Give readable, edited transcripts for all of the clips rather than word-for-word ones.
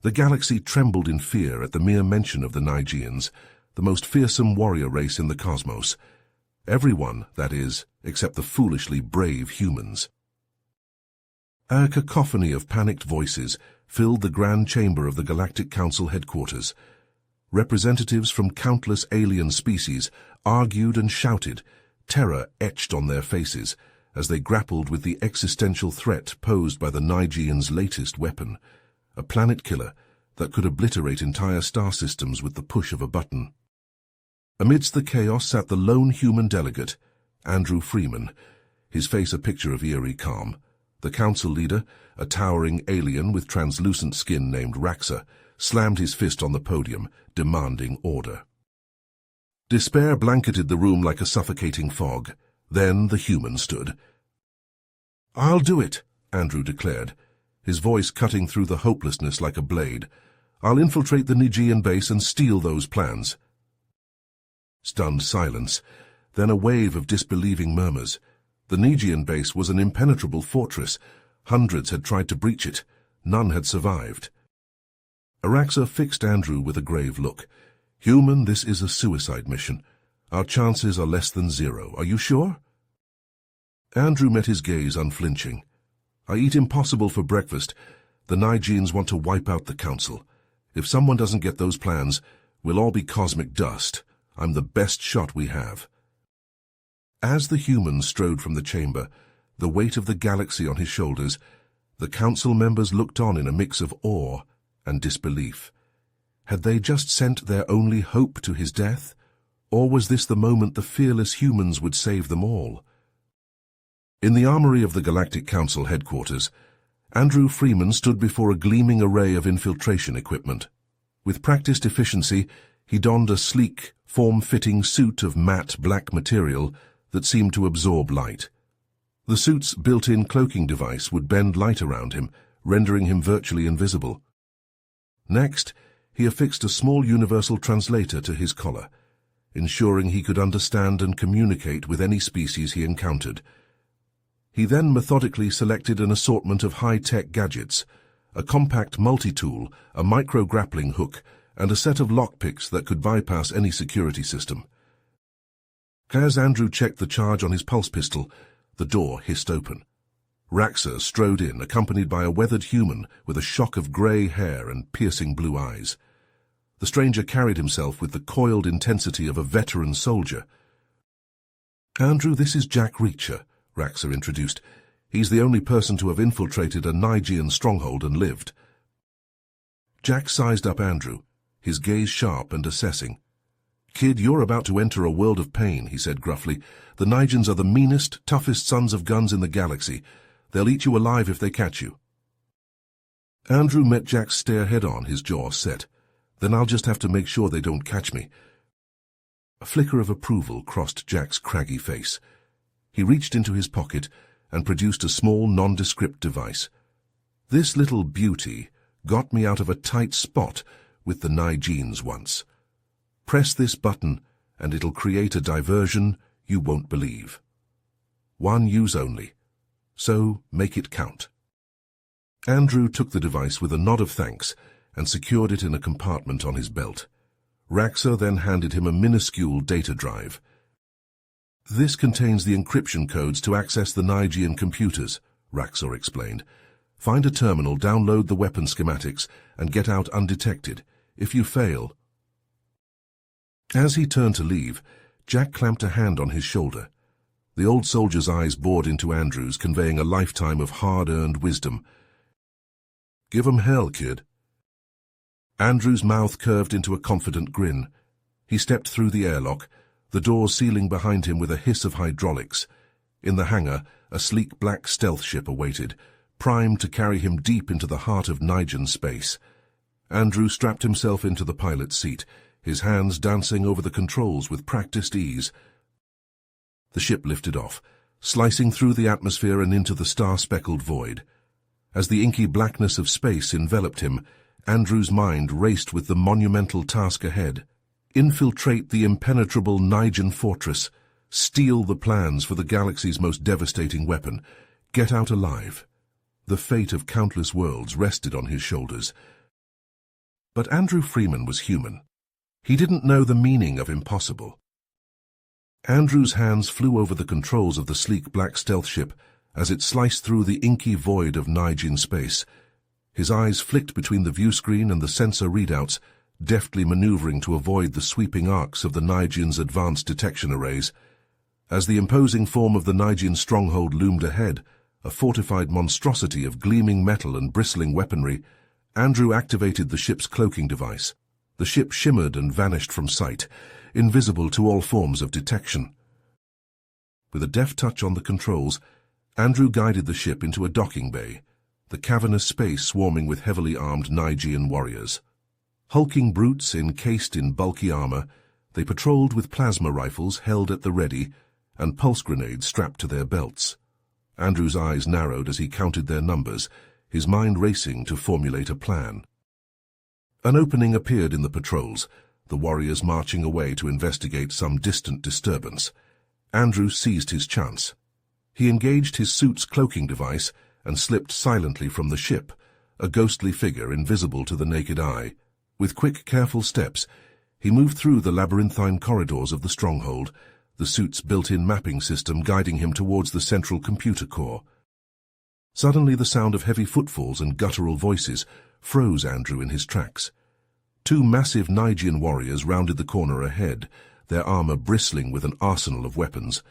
The galaxy trembled in fear at the mere mention of the Nigeans, the most fearsome warrior race in the cosmos. Everyone, that is, except the foolishly brave humans. A cacophony of panicked voices filled the grand chamber of the Galactic Council headquarters. Representatives from countless alien species argued and shouted, terror etched on their faces as they grappled with the existential threat posed by the Nigeans' latest weapon, a planet killer that could obliterate entire star systems with the push of a button. Amidst the chaos sat the lone human delegate, Andrew Freeman, his face a picture of eerie calm. The council leader, a towering alien with translucent skin named Raxa, slammed his fist on the podium, demanding order. Despair blanketed the room like a suffocating fog. Then the human stood. "I'll do it," Andrew declared, his voice cutting through the hopelessness like a blade. "I'll infiltrate the Nigean base and steal those plans." Stunned silence, then a wave of disbelieving murmurs. The Nigean base was an impenetrable fortress. Hundreds had tried to breach it. None had survived. Araxa fixed Andrew with a grave look. "Human, this is a suicide mission. Our chances are less than 0. Are you sure?" Andrew met his gaze unflinching. "I eat impossible for breakfast. The Nigeans want to wipe out the council. If someone doesn't get those plans, we'll all be cosmic dust. I'm the best shot we have." As the human strode from the chamber, the weight of the galaxy on his shoulders, the council members looked on in a mix of awe and disbelief. Had they just sent their only hope to his death? Or was this the moment the fearless humans would save them all? In the armory of the Galactic Council headquarters, Andrew Freeman stood before a gleaming array of infiltration equipment. With practiced efficiency, he donned a sleek, form-fitting suit of matte black material that seemed to absorb light. The suit's built-in cloaking device would bend light around him, rendering him virtually invisible. Next, he affixed a small universal translator to his collar, ensuring he could understand and communicate with any species he encountered. He then methodically selected an assortment of high-tech gadgets, a compact multi-tool, a micro-grappling hook, and a set of lockpicks that could bypass any security system. As Andrew checked the charge on his pulse pistol, the door hissed open. Raxa strode in, accompanied by a weathered human with a shock of grey hair and piercing blue eyes. The stranger carried himself with the coiled intensity of a veteran soldier. "Andrew, this is Jack Reacher," Raxa introduced. "He's the only person to have infiltrated a Nigean stronghold and lived." Jack sized up Andrew, his gaze sharp and assessing. "Kid, you're about to enter a world of pain," he said gruffly. "The Nigeans are the meanest, toughest sons of guns in the galaxy. They'll eat you alive if they catch you." Andrew met Jack's stare head-on, his jaw set. "Then I'll just have to make sure they don't catch me." A flicker of approval crossed Jack's craggy face. He reached into his pocket and produced a small, nondescript device. "This little beauty got me out of a tight spot with the Nigeans once. Press this button and it'll create a diversion you won't believe. One use only, so make it count." Andrew took the device with a nod of thanks and secured it in a compartment on his belt. Raxa then handed him a minuscule data drive. "This contains the encryption codes to access the Nigean computers," Raxa explained. "Find a terminal, download the weapon schematics, and get out undetected. If you fail—" As he turned to leave, Jack clamped a hand on his shoulder. The old soldier's eyes bored into Andrew's, conveying a lifetime of hard-earned wisdom. "Give 'em hell, kid." Andrew's mouth curved into a confident grin. He stepped through the airlock, the door sealing behind him with a hiss of hydraulics. In the hangar, a sleek black stealth ship awaited, primed to carry him deep into the heart of Nigean space. Andrew strapped himself into the pilot's seat, his hands dancing over the controls with practiced ease. The ship lifted off, slicing through the atmosphere and into the star-speckled void. As the inky blackness of space enveloped him, Andrew's mind raced with the monumental task ahead. Infiltrate the impenetrable Nigean fortress, steal the plans for the galaxy's most devastating weapon, get out alive. The fate of countless worlds rested on his shoulders. But Andrew Freeman was human. He didn't know the meaning of impossible. Andrew's hands flew over the controls of the sleek black stealth ship as it sliced through the inky void of Nigerian space. His eyes flicked between the viewscreen and the sensor readouts, deftly maneuvering to avoid the sweeping arcs of the Nigerian's advanced detection arrays. As the imposing form of the Nigerian stronghold loomed ahead, a fortified monstrosity of gleaming metal and bristling weaponry, Andrew activated the ship's cloaking device. The ship shimmered and vanished from sight, invisible to all forms of detection. With a deft touch on the controls, Andrew guided the ship into a docking bay, the cavernous space swarming with heavily armed Nigerian warriors. Hulking brutes encased in bulky armor, they patrolled with plasma rifles held at the ready and pulse grenades strapped to their belts. Andrew's eyes narrowed as he counted their numbers, his mind racing to formulate a plan. An opening appeared in the patrols, the warriors marching away to investigate some distant disturbance. Andrew seized his chance. He engaged his suit's cloaking device and slipped silently from the ship, a ghostly figure invisible to the naked eye. With quick, careful steps, he moved through the labyrinthine corridors of the stronghold, the suit's built-in mapping system guiding him towards the central computer core. Suddenly the sound of heavy footfalls and guttural voices froze Andrew in his tracks. Two massive Nigerian warriors rounded the corner ahead, their armor bristling with an arsenal of weapons.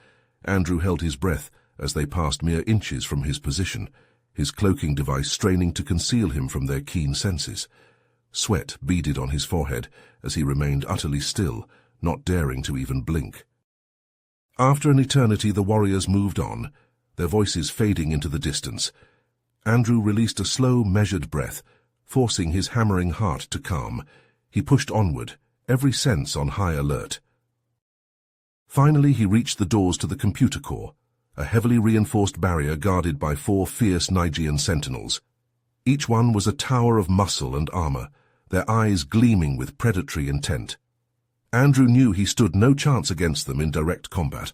Andrew held his breath as they passed mere inches from his position, his cloaking device straining to conceal him from their keen senses. Sweat beaded on his forehead as he remained utterly still, not daring to even blink. After an eternity, the warriors moved on, their voices fading into the distance. Andrew released a slow, measured breath, forcing his hammering heart to calm. He pushed onward, every sense on high alert. Finally, he reached the doors to the computer core, a heavily reinforced barrier guarded by 4 fierce Nigerian sentinels. Each one was a tower of muscle and armor, their eyes gleaming with predatory intent. Andrew knew he stood no chance against them in direct combat.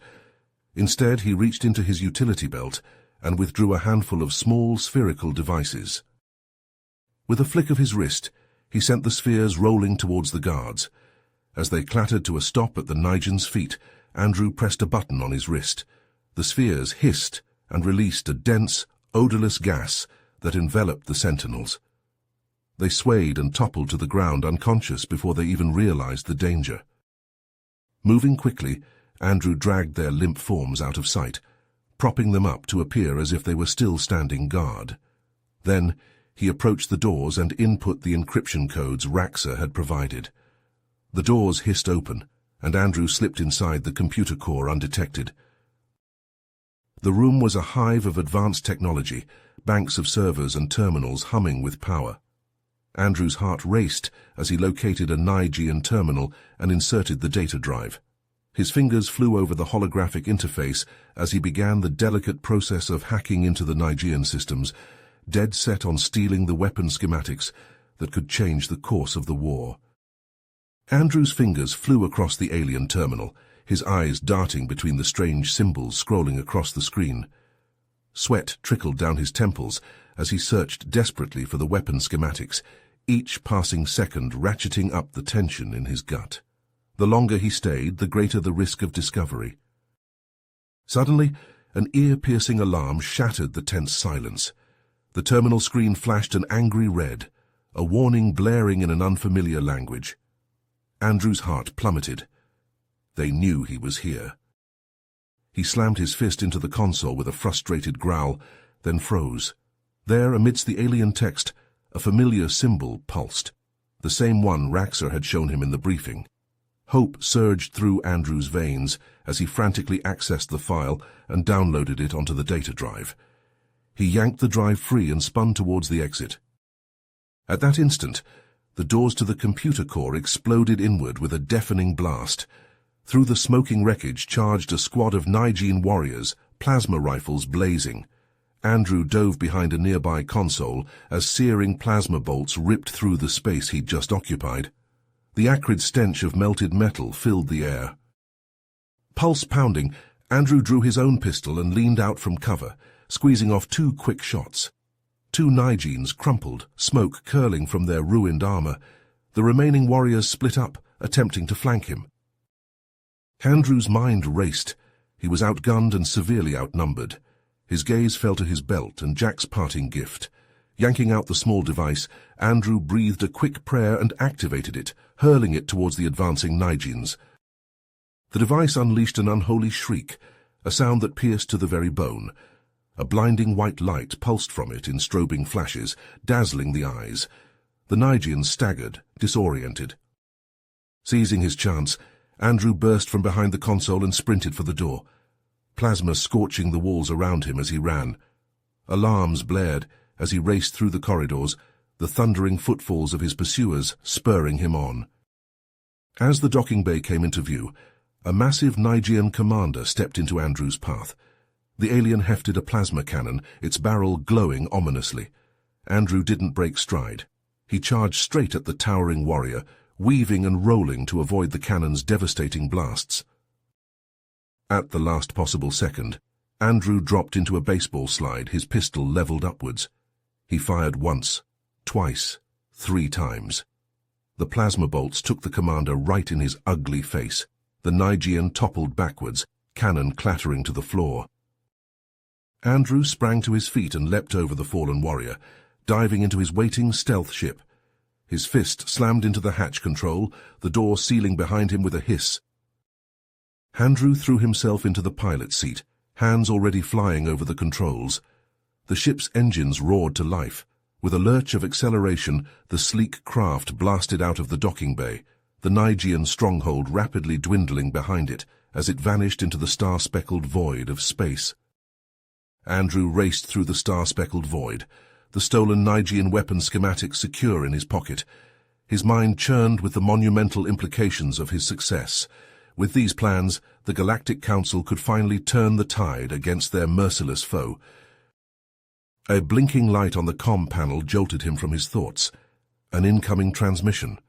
Instead, he reached into his utility belt and withdrew a handful of small, spherical devices. With a flick of his wrist, he sent the spheres rolling towards the guards. As they clattered to a stop at the Nigerian's feet, Andrew pressed a button on his wrist. The spheres hissed and released a dense, odorless gas that enveloped the sentinels. They swayed and toppled to the ground unconscious before they even realized the danger. Moving quickly, Andrew dragged their limp forms out of sight, propping them up to appear as if they were still standing guard. Then he approached the doors and input the encryption codes Raxa had provided. The doors hissed open, and Andrew slipped inside the computer core undetected. The room was a hive of advanced technology, banks of servers and terminals humming with power. Andrew's heart raced as he located a Nigerian terminal and inserted the data drive. His fingers flew over the holographic interface as he began the delicate process of hacking into the Nigerian systems, dead set on stealing the weapon schematics that could change the course of the war. Andrew's fingers flew across the alien terminal, his eyes darting between the strange symbols scrolling across the screen. Sweat trickled down his temples as he searched desperately for the weapon schematics, each passing second ratcheting up the tension in his gut. The longer he stayed, the greater the risk of discovery. Suddenly, an ear-piercing alarm shattered the tense silence. The terminal screen flashed an angry red, a warning blaring in an unfamiliar language. Andrew's heart plummeted. They knew he was here. He slammed his fist into the console with a frustrated growl, then froze. There, amidst the alien text, a familiar symbol pulsed, the same one Raxa had shown him in the briefing. Hope surged through Andrew's veins as he frantically accessed the file and downloaded it onto the data drive. He yanked the drive free and spun towards the exit. At that instant, the doors to the computer core exploded inward with a deafening blast. Through the smoking wreckage charged a squad of Nigerian warriors, plasma rifles blazing. Andrew dove behind a nearby console as searing plasma bolts ripped through the space he'd just occupied. The acrid stench of melted metal filled the air. Pulse pounding, Andrew drew his own pistol and leaned out from cover, squeezing off 2 quick shots. 2 Nigerians crumpled, smoke curling from their ruined armor. The remaining warriors split up, attempting to flank him. Andrew's mind raced. He was outgunned and severely outnumbered. His gaze fell to his belt and Jack's parting gift. Yanking out the small device, Andrew breathed a quick prayer and activated it, hurling it towards the advancing Nigians. The device unleashed an unholy shriek, a sound that pierced to the very bone. A blinding white light pulsed from it in strobing flashes, dazzling the eyes. The Nigians staggered, disoriented. Seizing his chance, Andrew burst from behind the console and sprinted for the door, plasma scorching the walls around him as he ran. Alarms blared as he raced through the corridors, the thundering footfalls of his pursuers spurring him on. As the docking bay came into view, a massive Nigian commander stepped into Andrew's path. The alien hefted a plasma cannon, its barrel glowing ominously. Andrew didn't break stride. He charged straight at the towering warrior, weaving and rolling to avoid the cannon's devastating blasts. At the last possible second, Andrew dropped into a baseball slide, his pistol leveled upwards. He fired once, twice, 3 times. The plasma bolts took the commander right in his ugly face. The Nigian toppled backwards, cannon clattering to the floor. Andrew sprang to his feet and leapt over the fallen warrior, diving into his waiting stealth ship. His fist slammed into the hatch control, the door sealing behind him with a hiss. Andrew threw himself into the pilot's seat, hands already flying over the controls. The ship's engines roared to life. With a lurch of acceleration, the sleek craft blasted out of the docking bay, the Nigian stronghold rapidly dwindling behind it as it vanished into the star-speckled void of space. Andrew raced through the star-speckled void, the stolen Nigian weapon schematic secure in his pocket. His mind churned with the monumental implications of his success. With these plans, the Galactic Council could finally turn the tide against their merciless foe. A blinking light on the comm panel jolted him from his thoughts. An incoming transmission.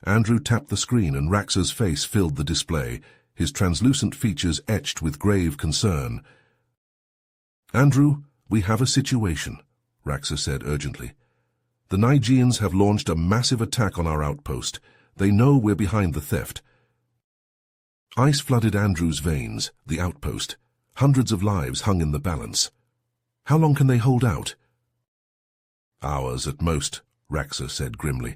Andrew tapped the screen and Raxa's face filled the display, his translucent features etched with grave concern. "Andrew, we have a situation," Raxa said urgently. "The Nigians have launched a massive attack on our outpost. They know we're behind the theft." Ice flooded Andrew's veins, the outpost. Hundreds of lives hung in the balance. How long can they hold out? "Hours at most," Raxa said grimly.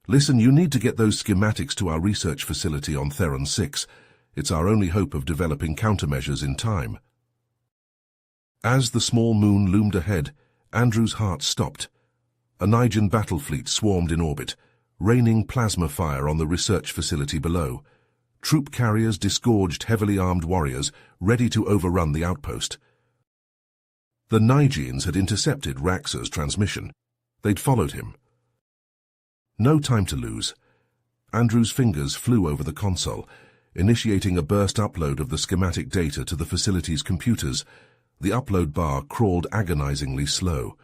"Listen, you need to get those schematics to our research facility on Theron 6. It's our only hope of developing countermeasures in time." As the small moon loomed ahead, Andrew's heart stopped. A Nigian battle fleet swarmed in orbit, raining plasma fire on the research facility below. Troop carriers disgorged heavily armed warriors, ready to overrun the outpost. The Nigians had intercepted Raxa's transmission. They'd followed him. No time to lose. Andrew's fingers flew over the console, initiating a burst upload of the schematic data to the facility's computers. The upload bar crawled agonizingly slow.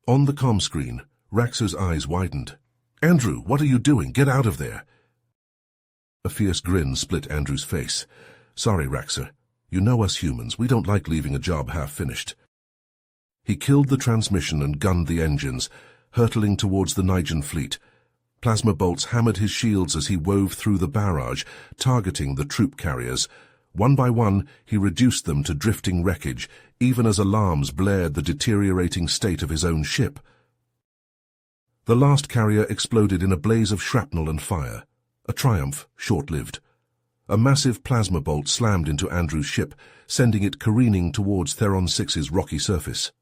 On the comm screen, Raxa's eyes widened. "Andrew, what are you doing? Get out of there!" A fierce grin split Andrew's face. "Sorry, Raxa. You know us humans, we don't like leaving a job half-finished." He killed the transmission and gunned the engines, hurtling towards the Nigian fleet. Plasma bolts hammered his shields as he wove through the barrage, targeting the troop carriers. One by one, he reduced them to drifting wreckage, even as alarms blared the deteriorating state of his own ship. The last carrier exploded in a blaze of shrapnel and fire, a triumph short-lived. A massive plasma bolt slammed into Andrew's ship, sending it careening towards Theron 6's rocky surface.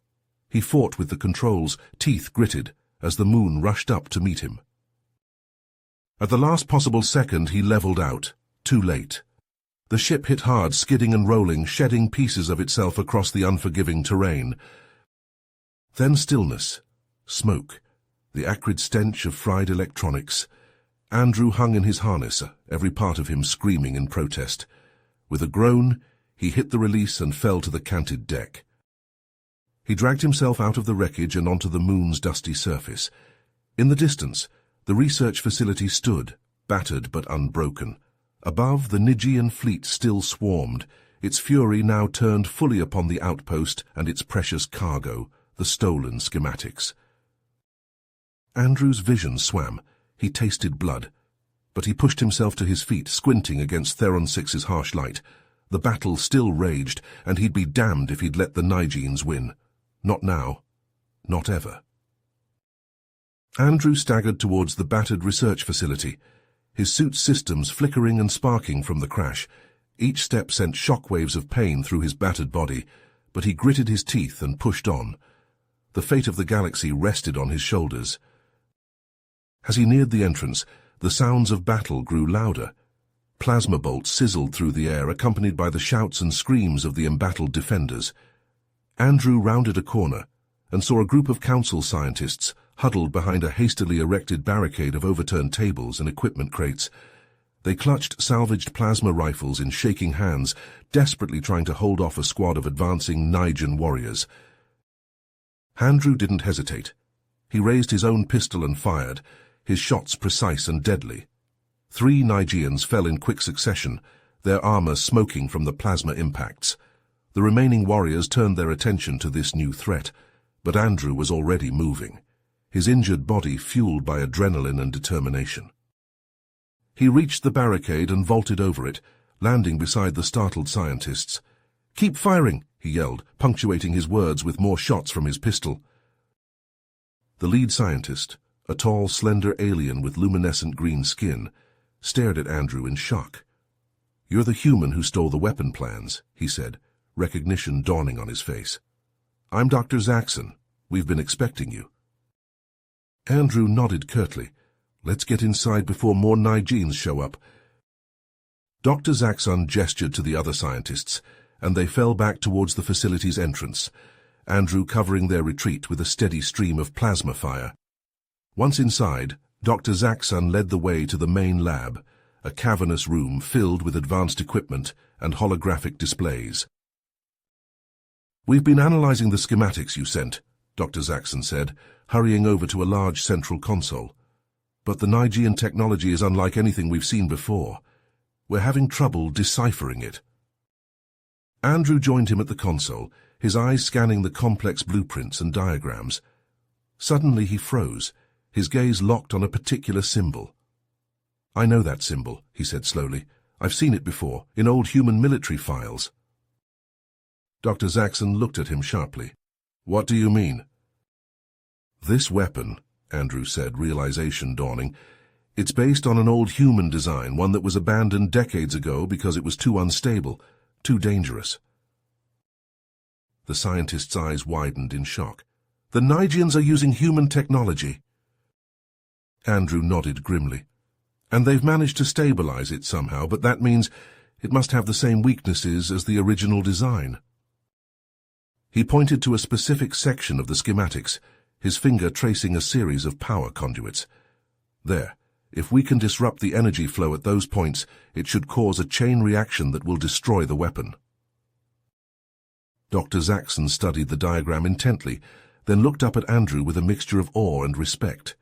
He fought with the controls, teeth gritted, as the moon rushed up to meet him. At the last possible second, he leveled out, too late. The ship hit hard, skidding and rolling, shedding pieces of itself across the unforgiving terrain. Then stillness, smoke, the acrid stench of fried electronics. Andrew hung in his harness, every part of him screaming in protest. With a groan, he hit the release and fell to the canted deck. He dragged himself out of the wreckage and onto the moon's dusty surface. In the distance, the research facility stood, battered but unbroken. Above, the Nigian fleet still swarmed, its fury now turned fully upon the outpost and its precious cargo, the stolen schematics. Andrew's vision swam. He tasted blood, but he pushed himself to his feet, squinting against Theron 6's harsh light. The battle still raged, and he'd be damned if he'd let the Nigeans win. Not now. Not ever. Andrew staggered towards the battered research facility, his suit's systems flickering and sparking from the crash. Each step sent shockwaves of pain through his battered body, but he gritted his teeth and pushed on. The fate of the galaxy rested on his shoulders. As he neared the entrance, the sounds of battle grew louder. Plasma bolts sizzled through the air, accompanied by the shouts and screams of the embattled defenders. Andrew rounded a corner and saw a group of council scientists huddled behind a hastily erected barricade of overturned tables and equipment crates. They clutched salvaged plasma rifles in shaking hands, desperately trying to hold off a squad of advancing Nigen warriors. Andrew didn't hesitate. He raised his own pistol and fired, his shots precise and deadly. 3 Nigeans fell in quick succession, their armor smoking from the plasma impacts. The remaining warriors turned their attention to this new threat, but Andrew was already moving, his injured body fueled by adrenaline and determination. He reached the barricade and vaulted over it, landing beside the startled scientists. "Keep firing," he yelled, punctuating his words with more shots from his pistol. The lead scientist, a tall, slender alien with luminescent green skin, stared at Andrew in shock. "You're the human who stole the weapon plans," he said, recognition dawning on his face. "I'm Dr. Zaxxon. We've been expecting you." Andrew nodded curtly. "Let's get inside before more Nigeans show up." Dr. Zaxxon gestured to the other scientists, and they fell back towards the facility's entrance, Andrew covering their retreat with a steady stream of plasma fire. Once inside, Dr. Zaxxon led the way to the main lab, a cavernous room filled with advanced equipment and holographic displays. "We've been analyzing the schematics you sent," Dr. Zaxxon said, hurrying over to a large central console. "But the Nigean technology is unlike anything we've seen before. We're having trouble deciphering it." Andrew joined him at the console, his eyes scanning the complex blueprints and diagrams. Suddenly he froze, his gaze locked on a particular symbol. "I know that symbol," he said slowly. "I've seen it before, in old human military files." Dr. Zaxxon looked at him sharply. "What do you mean?" "This weapon," Andrew said, realization dawning, "it's based on an old human design, one that was abandoned decades ago because it was too unstable, too dangerous." The scientist's eyes widened in shock. "The Nigeans are using human technology." Andrew nodded grimly. "And they've managed to stabilize it somehow, but that means it must have the same weaknesses as the original design." He pointed to a specific section of the schematics, his finger tracing a series of power conduits. "There, if we can disrupt the energy flow at those points, it should cause a chain reaction that will destroy the weapon." Dr. Zaxxon studied the diagram intently, then looked up at Andrew with a mixture of awe and respect.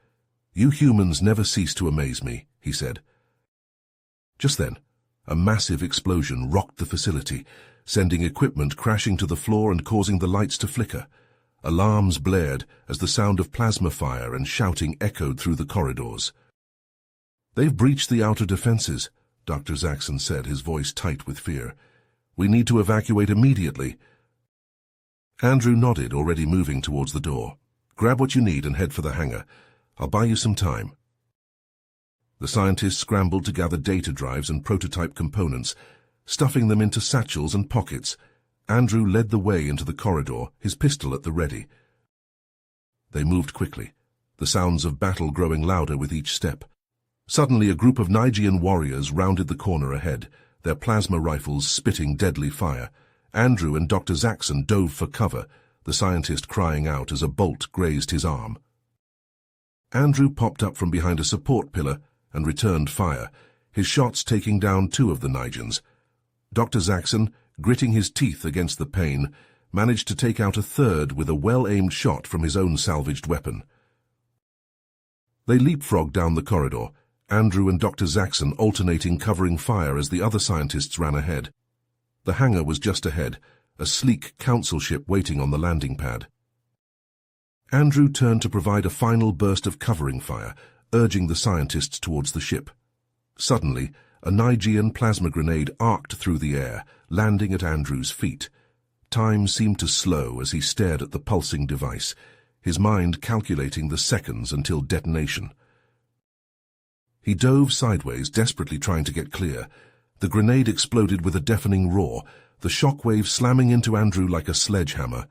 "You humans never cease to amaze me," he said. Just then, a massive explosion rocked the facility, sending equipment crashing to the floor and causing the lights to flicker. Alarms blared as the sound of plasma fire and shouting echoed through the corridors. "They've breached the outer defenses," Dr. Zaxxon said, his voice tight with fear. "We need to evacuate immediately." Andrew nodded, already moving towards the door. "Grab what you need and head for the hangar. I'll buy you some time." The scientists scrambled to gather data drives and prototype components, stuffing them into satchels and pockets. Andrew led the way into the corridor, his pistol at the ready. They moved quickly, the sounds of battle growing louder with each step. Suddenly a group of Nigean warriors rounded the corner ahead, their plasma rifles spitting deadly fire. Andrew and Dr. Zaxxon dove for cover, the scientist crying out as a bolt grazed his arm. Andrew popped up from behind a support pillar and returned fire, his shots taking down 2 of the Nigeans. Dr. Zaxxon, gritting his teeth against the pain, managed to take out a 3rd with a well-aimed shot from his own salvaged weapon. They leapfrogged down the corridor, Andrew and Dr. Zaxxon alternating covering fire as the other scientists ran ahead. The hangar was just ahead, a sleek council ship waiting on the landing pad. Andrew turned to provide a final burst of covering fire, urging the scientists towards the ship. Suddenly, a Nigean plasma grenade arced through the air, landing at Andrew's feet. Time seemed to slow as he stared at the pulsing device, his mind calculating the seconds until detonation. He dove sideways, desperately trying to get clear. The grenade exploded with a deafening roar, the shockwave slamming into Andrew like a sledgehammer.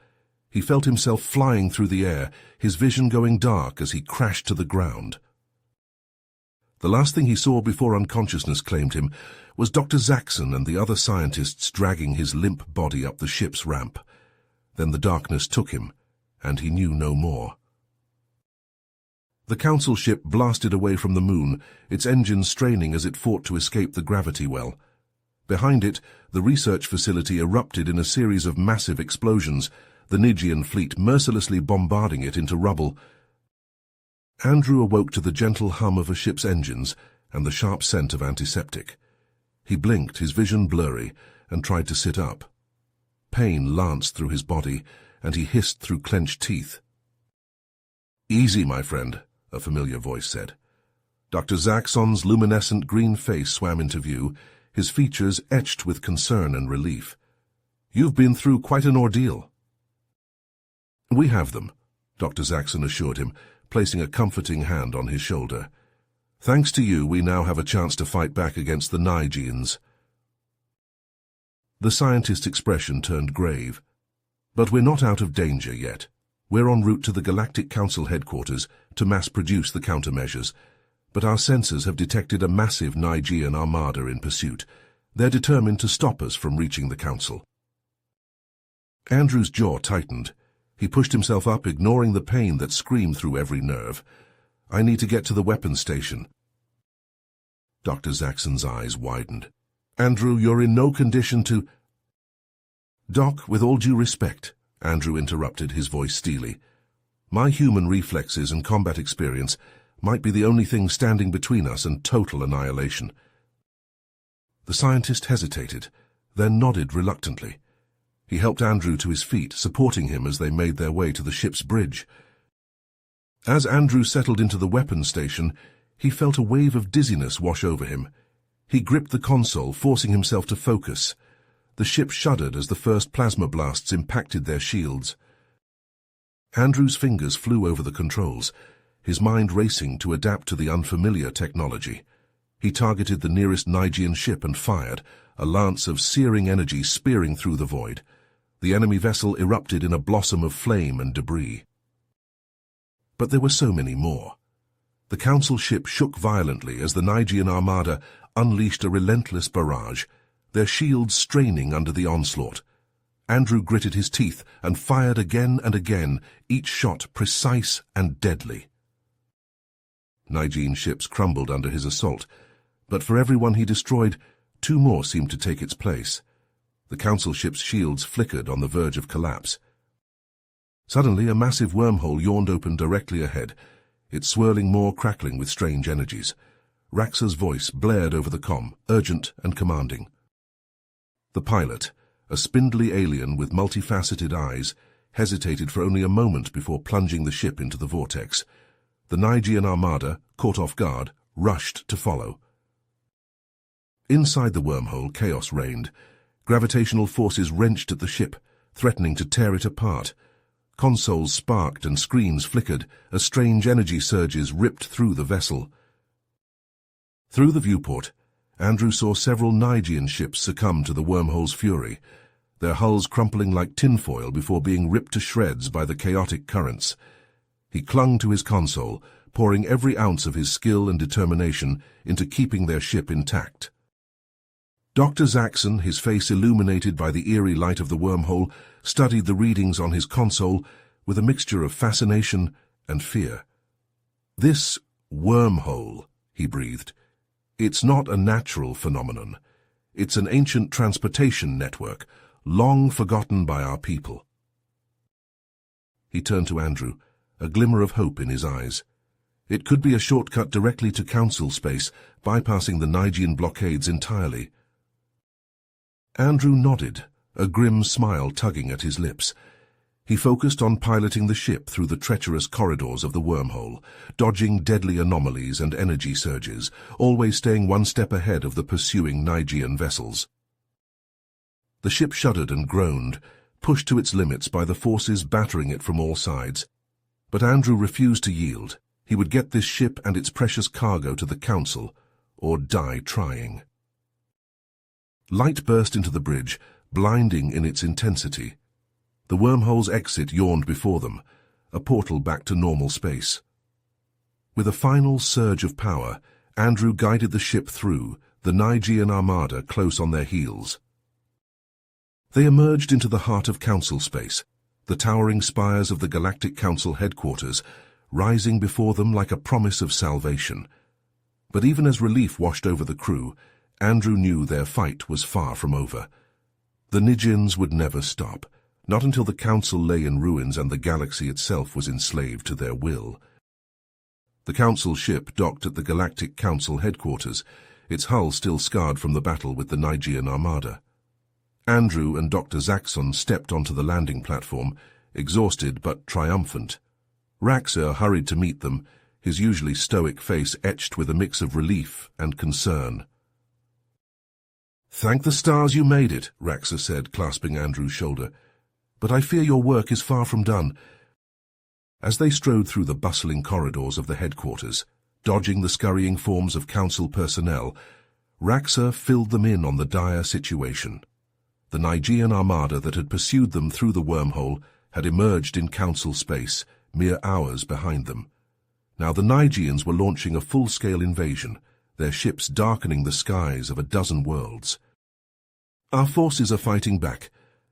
He felt himself flying through the air, his vision going dark as he crashed to the ground. The last thing he saw before unconsciousness claimed him was Dr. Zaxxon and the other scientists dragging his limp body up the ship's ramp. Then the darkness took him, and he knew no more. The Council ship blasted away from the moon, its engines straining as it fought to escape the gravity well. Behind it, the research facility erupted in a series of massive explosions, the Nigian fleet mercilessly bombarding it into rubble. Andrew awoke to the gentle hum of a ship's engines and the sharp scent of antiseptic. He blinked, his vision blurry, and tried to sit up. Pain lanced through his body, and he hissed through clenched teeth. "Easy, my friend," a familiar voice said. Dr. Zaxxon's luminescent green face swam into view, his features etched with concern and relief. "You've been through quite an ordeal." "We have them," Dr. Zaxxon assured him, placing a comforting hand on his shoulder. "Thanks to you, we now have a chance to fight back against the Nigians." The scientist's expression turned grave. "But we're not out of danger yet. We're en route to the Galactic Council headquarters to mass-produce the countermeasures, but our sensors have detected a massive Nigian armada in pursuit. They're determined to stop us from reaching the Council." Andrew's jaw tightened. He pushed himself up, ignoring the pain that screamed through every nerve. "I need to get to the weapons station." Dr. Zaxxon's eyes widened. "Andrew, you're in no condition to—" "Doc, with all due respect," Andrew interrupted, his voice steely. "My human reflexes and combat experience might be the only thing standing between us and total annihilation." The scientist hesitated, then nodded reluctantly. He helped Andrew to his feet, supporting him as they made their way to the ship's bridge. As Andrew settled into the weapons station, he felt a wave of dizziness wash over him. He gripped the console, forcing himself to focus. The ship shuddered as the first plasma blasts impacted their shields. Andrew's fingers flew over the controls, his mind racing to adapt to the unfamiliar technology. He targeted the nearest Nigian ship and fired, a lance of searing energy spearing through the void. The enemy vessel erupted in a blossom of flame and debris. But there were so many more. The Council ship shook violently as the Nigian armada unleashed a relentless barrage, their shields straining under the onslaught. Andrew gritted his teeth and fired again and again, each shot precise and deadly. Nigian ships crumbled under his assault, but for every one he destroyed, 2 more seemed to take its place. The Council ship's shields flickered on the verge of collapse. Suddenly, a massive wormhole yawned open directly ahead, its swirling maw crackling with strange energies. Raxa's voice blared over the comm, urgent and commanding. The pilot, a spindly alien with multifaceted eyes, hesitated for only a moment before plunging the ship into the vortex. The Nigian armada, caught off guard, rushed to follow. Inside the wormhole, chaos reigned. Gravitational forces wrenched at the ship, threatening to tear it apart. Consoles sparked and screens flickered as strange energy surges ripped through the vessel. Through the viewport, Andrew saw several Nigian ships succumb to the wormhole's fury, their hulls crumpling like tinfoil before being ripped to shreds by the chaotic currents. He clung to his console, pouring every ounce of his skill and determination into keeping their ship intact. Dr. Zaxxon, his face illuminated by the eerie light of the wormhole, studied the readings on his console with a mixture of fascination and fear. "This wormhole," he breathed. "It's not a natural phenomenon. It's an ancient transportation network, long forgotten by our people." He turned to Andrew, a glimmer of hope in his eyes. It could be a shortcut directly to Council space, bypassing the Nigian blockades entirely. Andrew nodded, a grim smile tugging at his lips. He focused on piloting the ship through the treacherous corridors of the wormhole, dodging deadly anomalies and energy surges, always staying one step ahead of the pursuing Nigean vessels. The ship shuddered and groaned, pushed to its limits by the forces battering it from all sides. But Andrew refused to yield. He would get this ship and its precious cargo to the Council, or die trying. Light burst into the bridge, blinding in its intensity. The wormhole's exit yawned before them, a portal back to normal space. With a final surge of power, Andrew guided the ship through, the Nigean armada close on their heels. They emerged into the heart of Council space, the towering spires of the Galactic Council headquarters, rising before them like a promise of salvation. But even as relief washed over the crew, Andrew knew their fight was far from over. The Nigians would never stop. Not until the Council lay in ruins and the galaxy itself was enslaved to their will. The Council ship docked at the Galactic Council headquarters, its hull still scarred from the battle with the Nigean armada. Andrew and Dr. Zaxxon stepped onto the landing platform, exhausted but triumphant. Raxer hurried to meet them, his usually stoic face etched with a mix of relief and concern. "Thank the stars you made it," Raxer said, clasping Andrew's shoulder. "But I fear your work is far from done." As they strode through the bustling corridors of the headquarters, dodging the scurrying forms of Council personnel, Raxer filled them in on the dire situation. The Nigean armada that had pursued them through the wormhole had emerged in Council space, mere hours behind them. Now the Nigeans were launching a full-scale invasion, their ships darkening the skies of a dozen worlds. "Our forces are fighting back,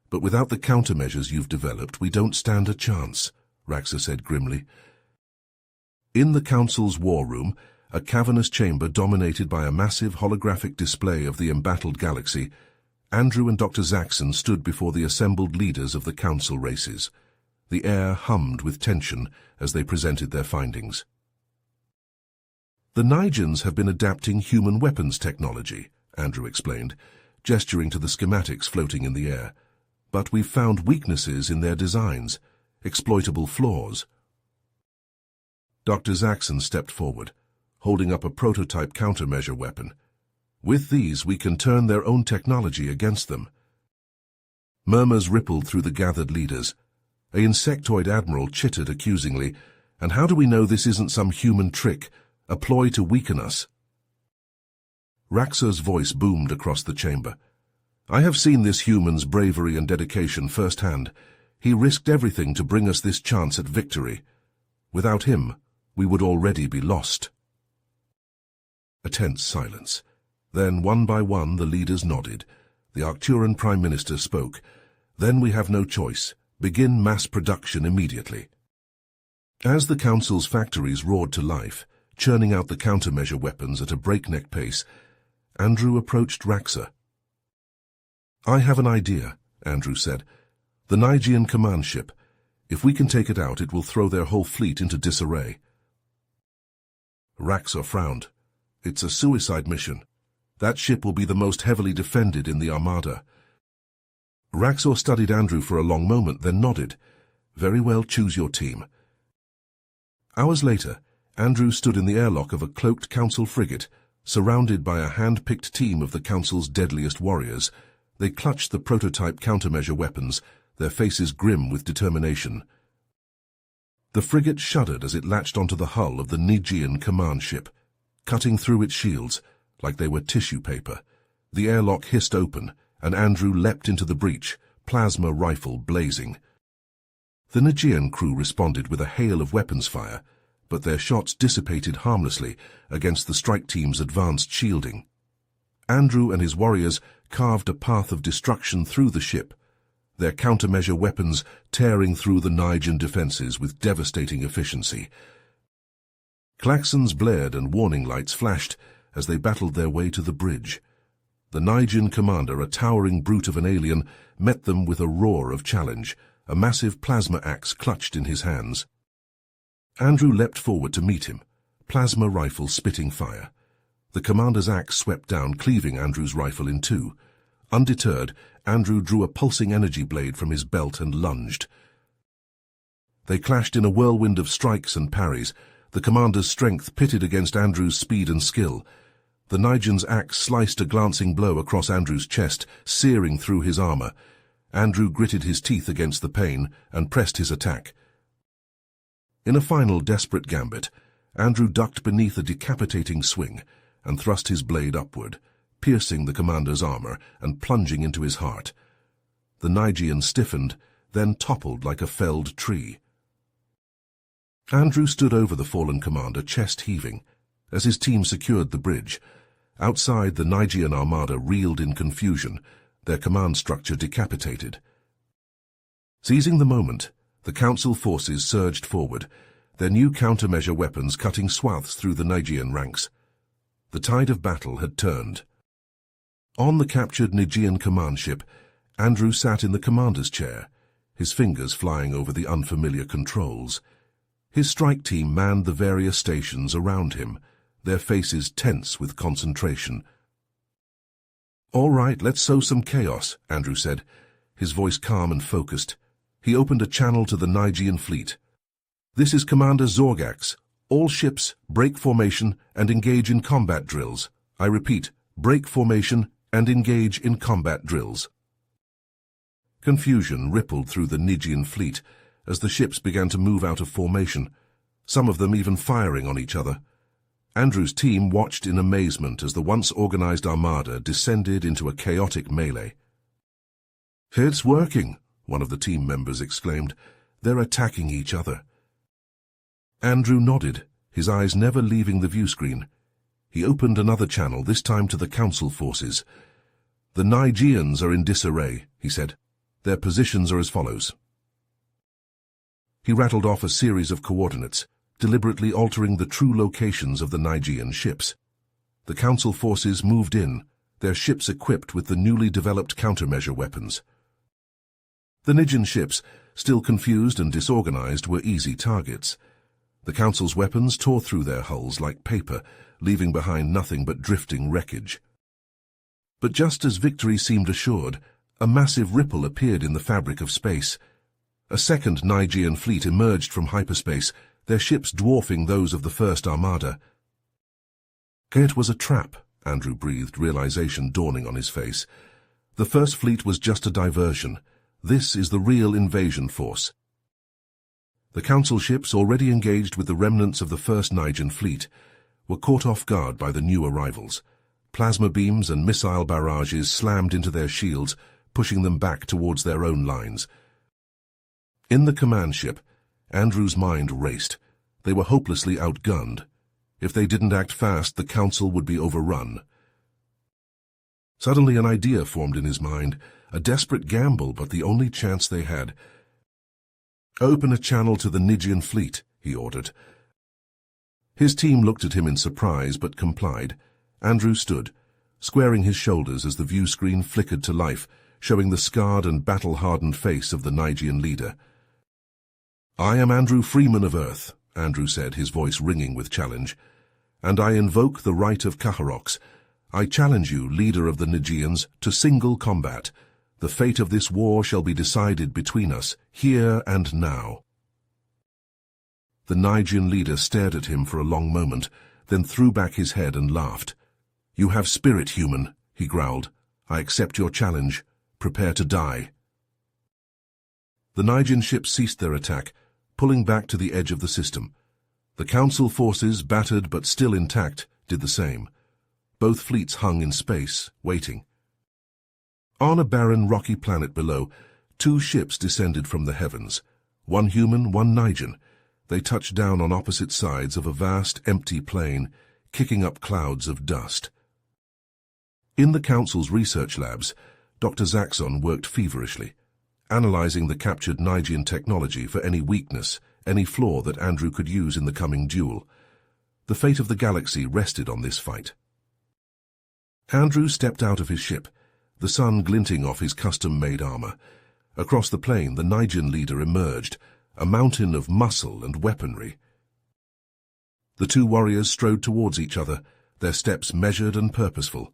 but without the countermeasures you've developed, we don't stand a chance," Raxer said grimly. In the Council's war room, a cavernous chamber dominated by a massive holographic display of the embattled galaxy, Andrew and Dr. Zaxxon stood before the assembled leaders of the Council races. The air hummed with tension as they presented their findings. "The Nigeans have been adapting human weapons technology," Andrew explained, gesturing to the schematics floating in the air. "But we've found weaknesses in their designs, exploitable flaws." Dr. Zaxxon stepped forward, holding up a prototype countermeasure weapon. "With these, we can turn their own technology against them." Murmurs rippled through the gathered leaders. A insectoid admiral chittered accusingly, "And how do we know this isn't some human trick, a ploy to weaken us?" Raxer's voice boomed across the chamber. "I have seen this human's bravery and dedication firsthand. He risked everything to bring us this chance at victory. Without him, we would already be lost." A tense silence. Then, one by one, the leaders nodded. The Arcturan Prime Minister spoke. "Then we have no choice. Begin mass production immediately." As the Council's factories roared to life, churning out the countermeasure weapons at a breakneck pace, Andrew approached Raxer. "I have an idea," Andrew said. "The Nigean command ship. If we can take it out, it will throw their whole fleet into disarray." Raxer frowned. "It's a suicide mission. That ship will be the most heavily defended in the Armada." Raxor studied Andrew for a long moment, then nodded. "Very well, choose your team." Hours later, Andrew stood in the airlock of a cloaked Council frigate, surrounded by a hand-picked team of the Council's deadliest warriors. They clutched the prototype countermeasure weapons, their faces grim with determination. The frigate shuddered as it latched onto the hull of the Nigean command ship, cutting through its shields like they were tissue paper. The airlock hissed open, and Andrew leapt into the breach, plasma rifle blazing. The Nigean crew responded with a hail of weapons fire, but their shots dissipated harmlessly against the strike team's advanced shielding. Andrew and his warriors carved a path of destruction through the ship, their countermeasure weapons tearing through the Nigean defenses with devastating efficiency. Klaxons blared and warning lights flashed as they battled their way to the bridge. The Nigean commander, a towering brute of an alien, met them with a roar of challenge, a massive plasma axe clutched in his hands. Andrew leapt forward to meet him, plasma rifle spitting fire. The commander's axe swept down, cleaving Andrew's rifle in two. Undeterred, Andrew drew a pulsing energy blade from his belt and lunged. They clashed in a whirlwind of strikes and parries, the commander's strength pitted against Andrew's speed and skill. The Niger's axe sliced a glancing blow across Andrew's chest, searing through his armor. Andrew gritted his teeth against the pain and pressed his attack. In a final desperate gambit, Andrew ducked beneath a decapitating swing and thrust his blade upward, piercing the commander's armor and plunging into his heart. The Nigean stiffened, then toppled like a felled tree. Andrew stood over the fallen commander, chest heaving, as his team secured the bridge. Outside, the Nigean armada reeled in confusion, their command structure decapitated. Seizing the moment, the Council forces surged forward, their new countermeasure weapons cutting swaths through the Nigean ranks. The tide of battle had turned. On the captured Nigean command ship, Andrew sat in the commander's chair, his fingers flying over the unfamiliar controls. His strike team manned the various stations around him, their faces tense with concentration. "All right, let's sow some chaos," Andrew said, his voice calm and focused. He opened a channel to the Nigean fleet. "This is Commander Zorgax. All ships, break formation and engage in combat drills. I repeat, break formation and engage in combat drills." Confusion rippled through the Nigean fleet as the ships began to move out of formation, some of them even firing on each other. Andrew's team watched in amazement as the once organized armada descended into a chaotic melee. "It's working," one of the team members exclaimed. "They're attacking each other." Andrew nodded, his eyes never leaving the view screen. He opened another channel, this time to the Council forces. "The Nigeans are in disarray," he said. "Their positions are as follows." He rattled off a series of coordinates, deliberately altering the true locations of the Nigean ships. The Council forces moved in, their ships equipped with the newly developed countermeasure weapons. The Nigean ships, still confused and disorganized, were easy targets. The Council's weapons tore through their hulls like paper, leaving behind nothing but drifting wreckage. But just as victory seemed assured, a massive ripple appeared in the fabric of space. A second Nigean fleet emerged from hyperspace, their ships dwarfing those of the first armada. It was a trap, Andrew breathed, realization dawning on his face. The first fleet was just a diversion. This is the real invasion force. The Council ships, already engaged with the remnants of the first Nigean fleet, were caught off guard by the new arrivals. Plasma beams and missile barrages slammed into their shields, pushing them back towards their own lines. In the command ship, Andrew's mind raced. They were hopelessly outgunned. If they didn't act fast, the Council would be overrun. Suddenly an idea formed in his mind, a desperate gamble, but the only chance they had. "Open a channel to the Nigean fleet," he ordered. His team looked at him in surprise, but complied. Andrew stood, squaring his shoulders as the view screen flickered to life, showing the scarred and battle-hardened face of the Nigean leader. "I am Andrew Freeman of Earth," Andrew said, his voice ringing with challenge, "and I invoke the right of Kaharoks. I challenge you, leader of the Nigeans, to single combat. The fate of this war shall be decided between us, here and now." The Nigean leader stared at him for a long moment, then threw back his head and laughed. "You have spirit, human," he growled. "I accept your challenge. Prepare to die." The Nigean ships ceased their attack, pulling back to the edge of the system. The Council forces, battered but still intact, did the same. Both fleets hung in space, waiting. On a barren, rocky planet below, two ships descended from the heavens. One human, one Nigean. They touched down on opposite sides of a vast, empty plain, kicking up clouds of dust. In the Council's research labs, Dr. Zaxxon worked feverishly, analyzing the captured Nigean technology for any weakness, any flaw that Andrew could use in the coming duel. The fate of the galaxy rested on this fight. Andrew stepped out of his ship, the sun glinting off his custom-made armor. Across the plain, the Nigean leader emerged, a mountain of muscle and weaponry. The two warriors strode towards each other, their steps measured and purposeful.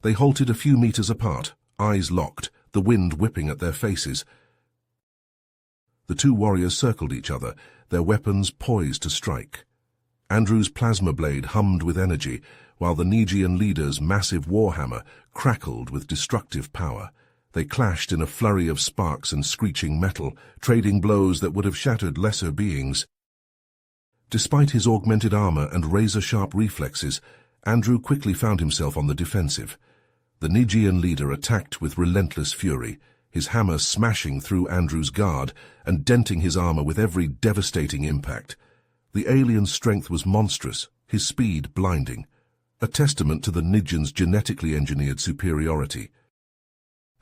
They halted a few meters apart, eyes locked, the wind whipping at their faces. The two warriors circled each other, their weapons poised to strike. Andrew's plasma blade hummed with energy, while the Nigian leader's massive warhammer crackled with destructive power. They clashed in a flurry of sparks and screeching metal, trading blows that would have shattered lesser beings. Despite his augmented armor and razor-sharp reflexes, Andrew quickly found himself on the defensive. The Nigian leader attacked with relentless fury, his hammer smashing through Andrew's guard and denting his armor with every devastating impact. The alien's strength was monstrous, his speed blinding, a testament to the Nigian's genetically engineered superiority.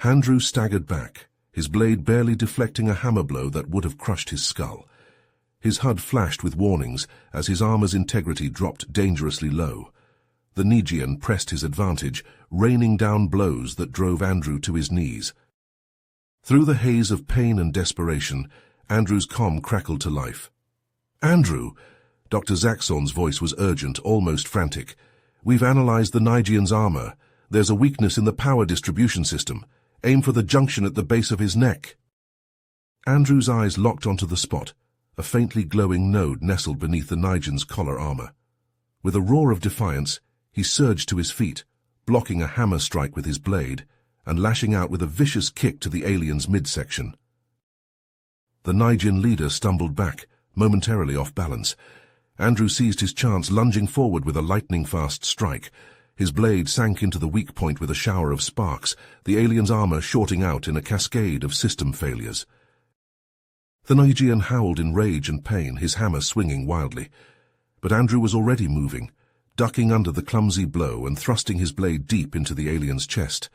Andrew staggered back, his blade barely deflecting a hammer blow that would have crushed his skull. His HUD flashed with warnings as his armor's integrity dropped dangerously low. The Nigian pressed his advantage, raining down blows that drove Andrew to his knees. Through the haze of pain and desperation, Andrew's comm crackled to life. "Andrew!" Dr. Zaxxon's voice was urgent, almost frantic. "We've analyzed the Nigian's armor. There's a weakness in the power distribution system. Aim for the junction at the base of his neck." Andrew's eyes locked onto the spot, a faintly glowing node nestled beneath the Nigian's collar armor. With a roar of defiance, he surged to his feet, blocking a hammer strike with his blade, and lashing out with a vicious kick to the alien's midsection. The Nigian leader stumbled back, momentarily off balance. Andrew seized his chance, lunging forward with a lightning-fast strike. His blade sank into the weak point with a shower of sparks, the alien's armor shorting out in a cascade of system failures. The Nigian howled in rage and pain, his hammer swinging wildly. But Andrew was already moving, ducking under the clumsy blow and thrusting his blade deep into the alien's chest.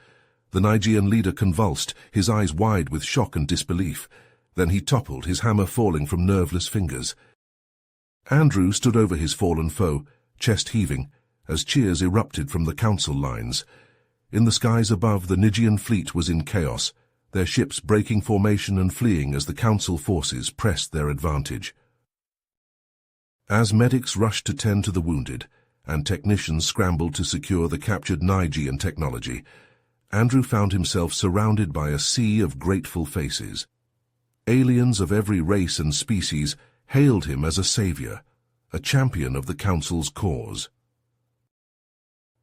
The Nigian leader convulsed, his eyes wide with shock and disbelief. Then he toppled, his hammer falling from nerveless fingers. Andrew stood over his fallen foe, chest heaving, as cheers erupted from the council lines. In the skies above, the Nigian fleet was in chaos, their ships breaking formation and fleeing as the council forces pressed their advantage. As medics rushed to tend to the wounded, and technicians scrambled to secure the captured Nigian technology, Andrew found himself surrounded by a sea of grateful faces. Aliens of every race and species hailed him as a savior, a champion of the council's cause.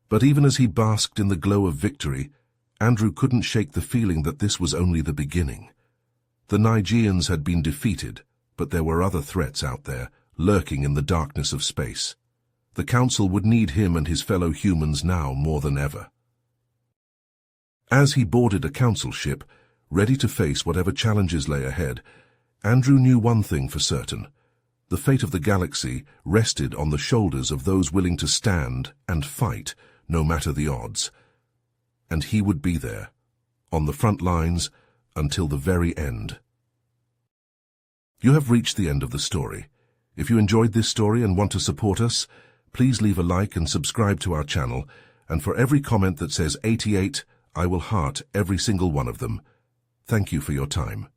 But even as he basked in the glow of victory, Andrew couldn't shake the feeling that this was only the beginning. The Nigians had been defeated, but there were other threats out there, lurking in the darkness of space. The council would need him and his fellow humans now more than ever. As he boarded a council ship, ready to face whatever challenges lay ahead, Andrew knew one thing for certain. The fate of the galaxy rested on the shoulders of those willing to stand and fight, no matter the odds. And he would be there, on the front lines, until the very end. You have reached the end of the story. If you enjoyed this story and want to support us, please leave a like and subscribe to our channel, and for every comment that says 88, I will heart every single one of them. Thank you for your time.